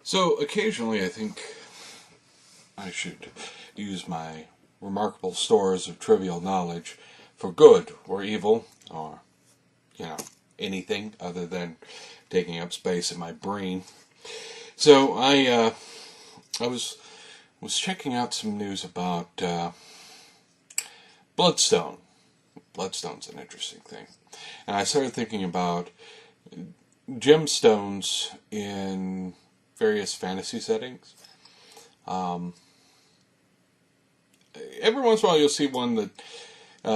So occasionally I think I should use my remarkable stores of trivial knowledge for good or evil or, you know, anything other than taking up space in my brain. So I was checking out some news about bloodstone. Bloodstone's an interesting thing. And I started thinking about gemstones in various fantasy settings. Every once in a while you'll see one that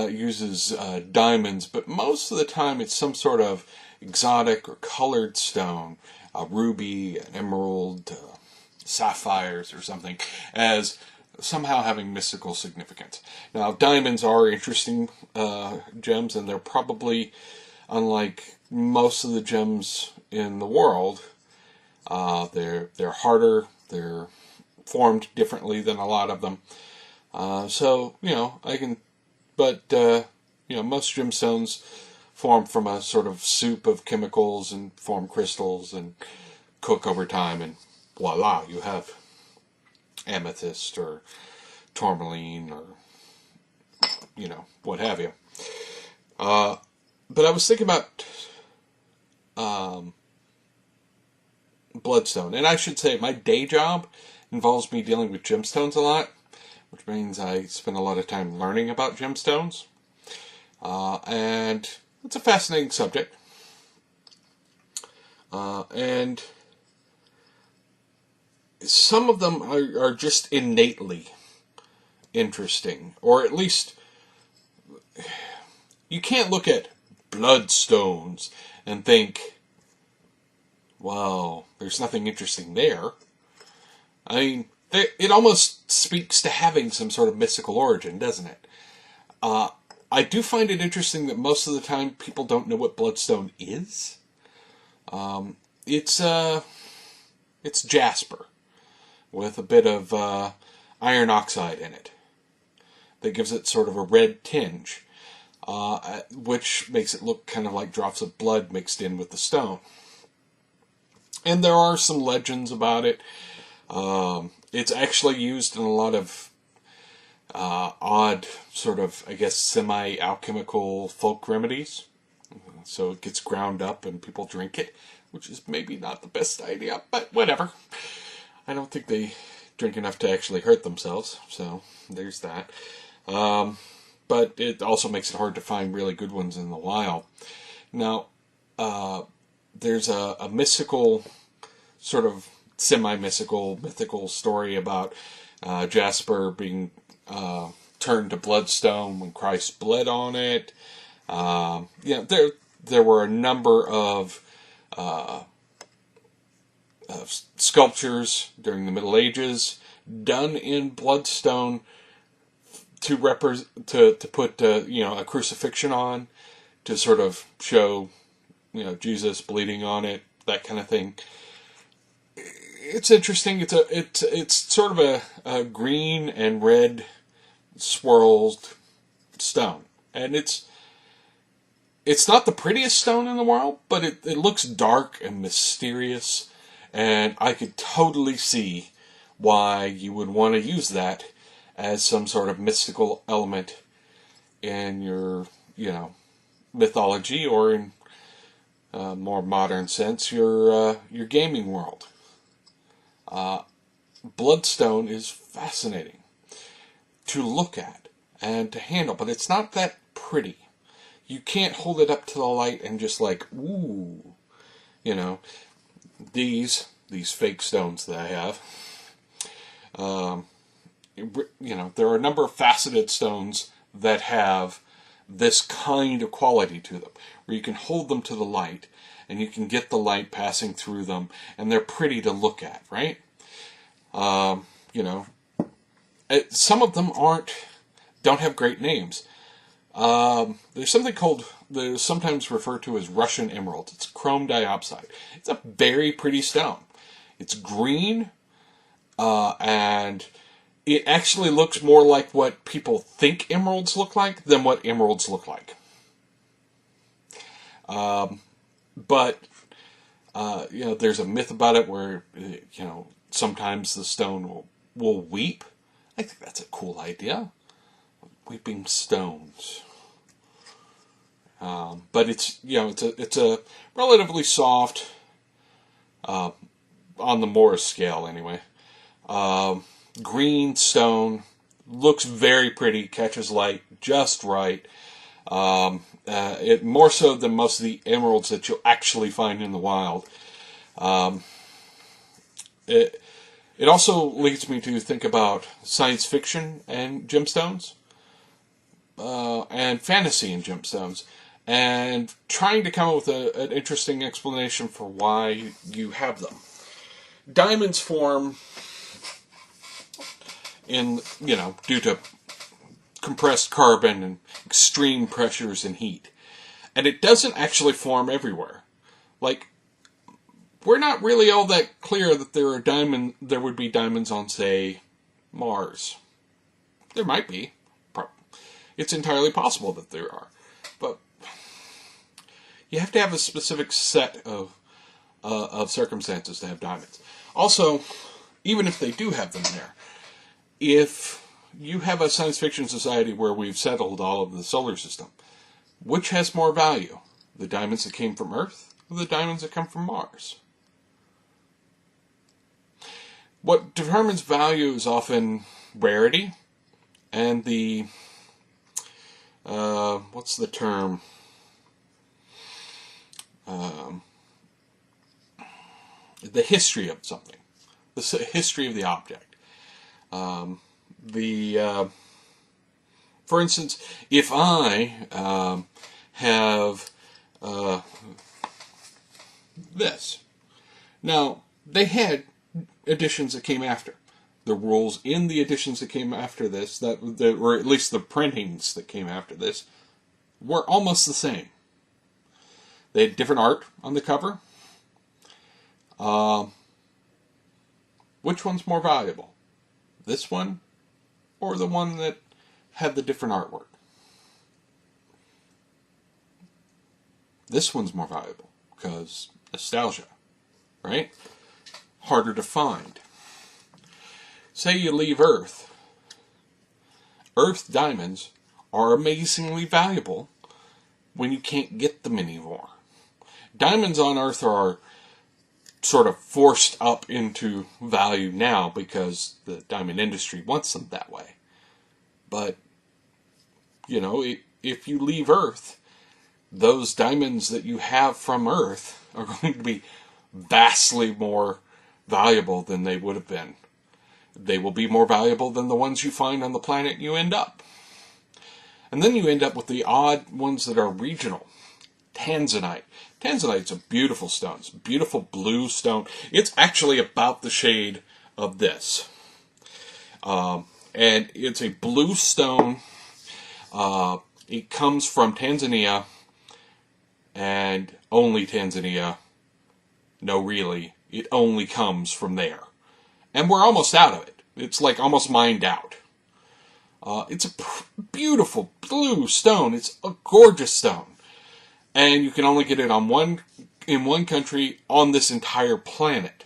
uses diamonds, but most of the time it's some sort of exotic or colored stone, a ruby, an emerald, sapphires or something, as somehow having mystical significance. Now, diamonds are interesting gems, and they're probably, unlike most of the gems in the world, they're harder, they're formed differently than a lot of them. So, most gemstones form from a sort of soup of chemicals and form crystals and cook over time, and voila, you have amethyst or tourmaline or, what have you. But I was thinking about bloodstone, and I should say my day job involves me dealing with gemstones a lot, which means I spend a lot of time learning about gemstones. And it's a fascinating subject. And some of them are just innately interesting. Or at least, you can't look at bloodstones and think, well, there's nothing interesting there. I mean, it almost speaks to having some sort of mystical origin, doesn't it? I do find it interesting that most of the time people don't know what bloodstone is. It's jasper with a bit of iron oxide in it that gives it sort of a red tinge, which makes it look kind of like drops of blood mixed in with the stone. And there are some legends about it. It's actually used in a lot of odd, sort of, I guess, semi-alchemical folk remedies. So it gets ground up and people drink it, which is maybe not the best idea, but whatever. I don't think they drink enough to actually hurt themselves, so there's that. But it also makes it hard to find really good ones in the wild. Now, there's a mystical, sort of semi-mystical, mythical story about jasper being turned to bloodstone when Christ bled on it. There were a number of sculptures during the Middle Ages done in bloodstone to put a crucifixion on, to sort of show Jesus bleeding on it, that kind of thing. It's interesting. It's sort of a green and red swirled stone, and it's not the prettiest stone in the world, but it looks dark and mysterious, and I could totally see why you would want to use that as some sort of mystical element in your mythology, or in a more modern sense, your gaming world. Bloodstone is fascinating to look at and to handle, but it's not that pretty. You can't hold it up to the light and just like, ooh, these fake stones that I have. There are a number of faceted stones that have this kind of quality to them, where you can hold them to the light and you can get the light passing through them, and they're pretty to look at, right? Some of them don't have great names. There's something they're sometimes referred to as Russian emerald. It's chrome diopside. It's a very pretty stone. It's green, and it actually looks more like what people think emeralds look like than what emeralds look like. But There's a myth about it where, sometimes the stone will weep. I think that's a cool idea. Weeping stones. But it's a relatively soft, on the Morse scale anyway. Green stone, looks very pretty, catches light just right. It more so than most of the emeralds that you'll actually find in the wild. It also leads me to think about science fiction and gemstones, and fantasy and gemstones, and trying to come up with an interesting explanation for why you have them. Diamonds form due to compressed carbon and extreme pressures and heat. And it doesn't actually form everywhere. Like, we're not really all that clear that there would be diamonds on, say, Mars. There might be. It's entirely possible that there are. But you have to have a specific set of circumstances to have diamonds. Also, even if they do have them there, if you have a science fiction society where we've settled all of the solar system, which has more value? The diamonds that came from Earth or the diamonds that come from Mars? What determines value is often rarity and the what's the term? The history of something, the history of the object. For instance, if I have this, now they had editions that came after. The rules in the editions that came after this, or at least the printings that came after this, were almost the same. They had different art on the cover. Which one's more valuable? This one or the one that had the different artwork? This one's more valuable because nostalgia, right? Harder to find. Say you leave Earth. Earth diamonds are amazingly valuable when you can't get them anymore. Diamonds on Earth are sort of forced up into value now because the diamond industry wants them that way. But, if you leave Earth, those diamonds that you have from Earth are going to be vastly more valuable than they would have been. They will be more valuable than the ones you find on the planet you end up. And then you end up with the odd ones that are regional. Tanzanite. Tanzanite's a beautiful stone. It's a beautiful blue stone. It's actually about the shade of this. And it's a blue stone. It comes from Tanzania, and only Tanzania. No, really. It only comes from there. And we're almost out of it. It's like almost mined out. It's a beautiful blue stone. It's a gorgeous stone. And you can only get it in one country on this entire planet.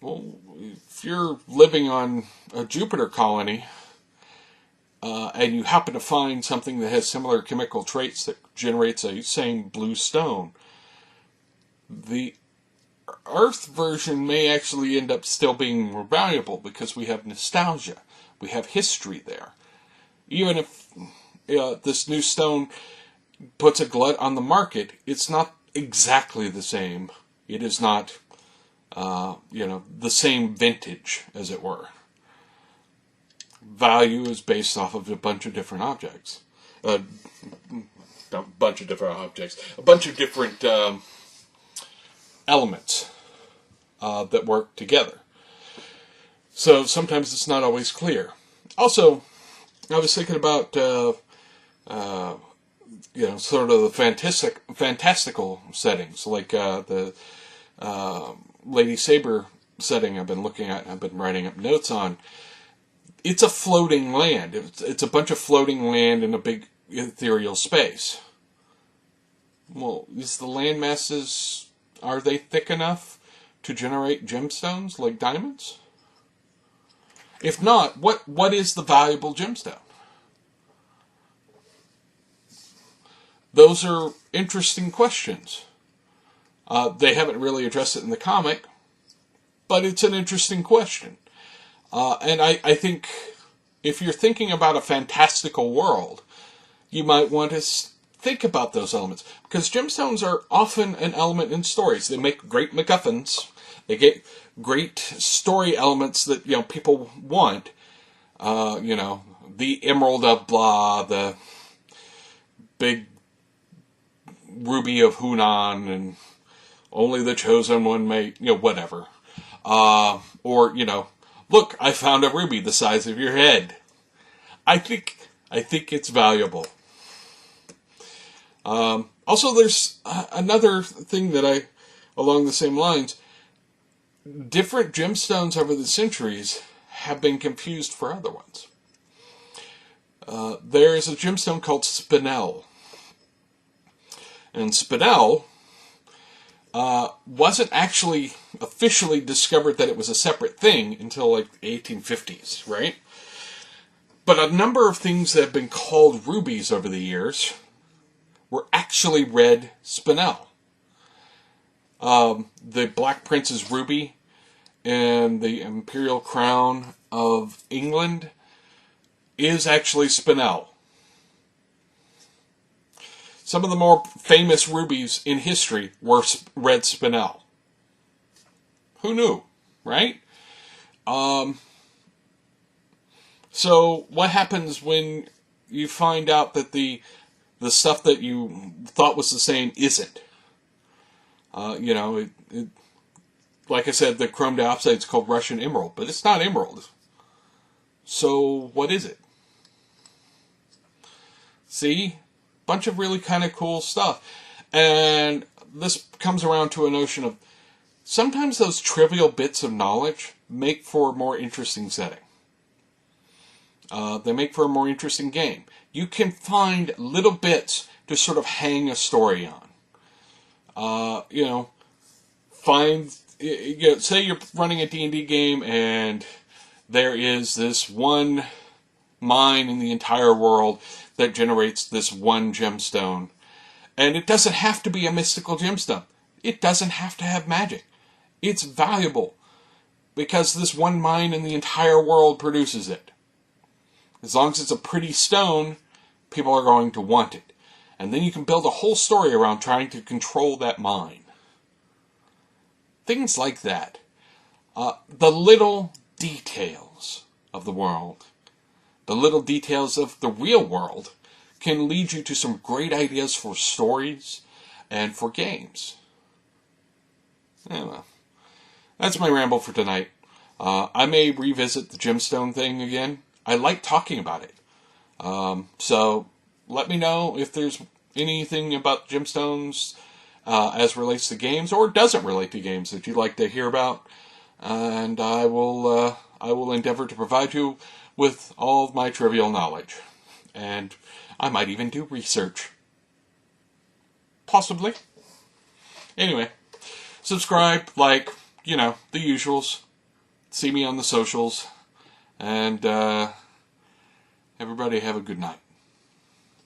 Well, if you're living on a Jupiter colony, and you happen to find something that has similar chemical traits that generates a same blue stone, the Earth version may actually end up still being more valuable because we have nostalgia. We have history there. Even if this new stone puts a glut on the market, it's not exactly the same. It is not, the same vintage, as it were. Value is based off of a bunch of different objects. A bunch of different elements that work together. So sometimes it's not always clear. Also, I was thinking about sort of the fantastical settings, like the Lady Saber setting I've been looking at and I've been writing up notes on. It's a floating land. It's a bunch of floating land in a big ethereal space. Well, is the land masses Are they thick enough to generate gemstones like diamonds? If not, what is the valuable gemstone? Those are interesting questions. They haven't really addressed it in the comic, but it's an interesting question. And I think if you're thinking about a fantastical world, you might want to think about those elements. Because gemstones are often an element in stories. They make great MacGuffins. They get great story elements that, people want. The emerald of blah, the big ruby of Hunan, and only the chosen one may, whatever. Or, look, I found a ruby the size of your head. I think it's valuable. Also, there's another thing that along the same lines, different gemstones over the centuries have been confused for other ones. There is a gemstone called spinel. And spinel wasn't actually officially discovered that it was a separate thing until like the 1850s, right? But a number of things that have been called rubies over the years were actually red spinel. The Black Prince's ruby and the Imperial Crown of England is actually spinel. Some of the more famous rubies in history were red spinel. Who knew, right? So what happens when you find out that the stuff that you thought was the same isn't? Like I said, the chrome diopside is called Russian emerald, but it's not emerald. So what is it? See? Bunch of really kind of cool stuff. And this comes around to a notion of sometimes those trivial bits of knowledge make for a more interesting setting. They make for a more interesting game. You can find little bits to sort of hang a story on. Say you're running a D&D game and there is this one mine in the entire world that generates this one gemstone. And it doesn't have to be a mystical gemstone. It doesn't have to have magic. It's valuable because this one mine in the entire world produces it. As long as it's a pretty stone, people are going to want it. And then you can build a whole story around trying to control that mine. Things like that. The little details of the world, the little details of the real world, can lead you to some great ideas for stories and for games. Well, that's my ramble for tonight. I may revisit the gemstone thing again. I like talking about it. So let me know if there's anything about gemstones as relates to games or doesn't relate to games that you'd like to hear about. And I will endeavor to provide you with all of my trivial knowledge. And I might even do research. Possibly. Anyway, subscribe, like, the usuals. See me on the socials. And everybody have a good night.